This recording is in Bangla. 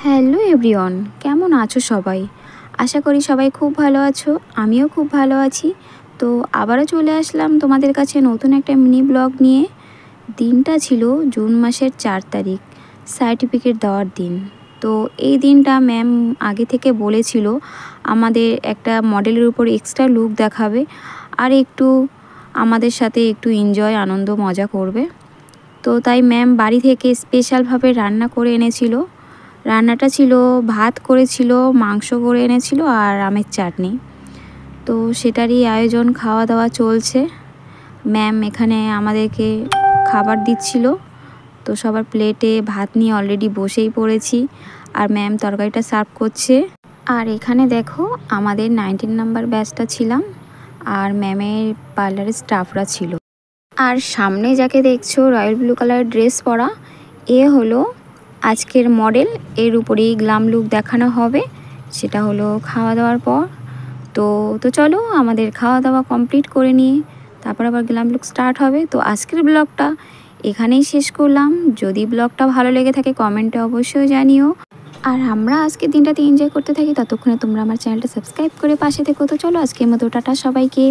হ্যালো এভরিওয়ান, কেমন আছো সবাই? আশা করি সবাই খুব ভালো আছো। আমিও খুব ভালো আছি। তো আবারও চলে আসলাম তোমাদের কাছে নতুন একটা মিনি ব্লগ নিয়ে। দিনটা ছিল জুন মাসের 4 তারিখ, সার্টিফিকেট দেওয়ার দিন। তো এই দিনটা ম্যাম আগে থেকে বলেছিল আমাদের একটা মডেলের উপর এক্সট্রা লুক দেখাবে আর একটু আমাদের সাথে একটু এনজয় আনন্দ মজা করবে। তো তাই ম্যাম বাড়ি থেকে স্পেশালভাবে রান্না করে এনেছিল। রান্নাটা ছিল ভাত করেছিল, মাংস করে এনেছিল আর আমের চাটনি। তো সেটারই আয়োজন, খাওয়া দাওয়া চলছে। ম্যাম এখানে আমাদেরকে খাবার দিচ্ছিল। তো সবার প্লেটে ভাত নিয়ে অলরেডি বসেই পড়েছি আর ম্যাম তরকারিটা সার্ভ করছে। আর এখানে দেখো আমাদের 19 নাম্বার ব্যাচটা ছিলাম আর ম্যামের পার্লারের স্টাফরা ছিল। আর সামনে যাকে দেখছো রয়্যাল ব্লু কালারের ড্রেস পরা, এ হলো আজকের মডেল। এর উপরেই গ্লাম লুক দেখানো হবে, সেটা হলো খাওয়া দাওয়ার পর। তো চলো আমাদের খাওয়া দাওয়া কমপ্লিট করে নিয়ে তারপর আবার গ্লাম লুক স্টার্ট হবে। তো আজকের ব্লগটা এখানেই শেষ করলাম। যদি ব্লগটা ভালো লেগে থাকে কমেন্টে অবশ্যই জানিও। আর আমরা আজকের দিনটাতে এনজয় করতে থাকি, ততক্ষণে তোমরা আমার চ্যানেলটা সাবস্ক্রাইব করে পাশে থেকো। তো চলো আজকের মতো টাটা সবাইকে।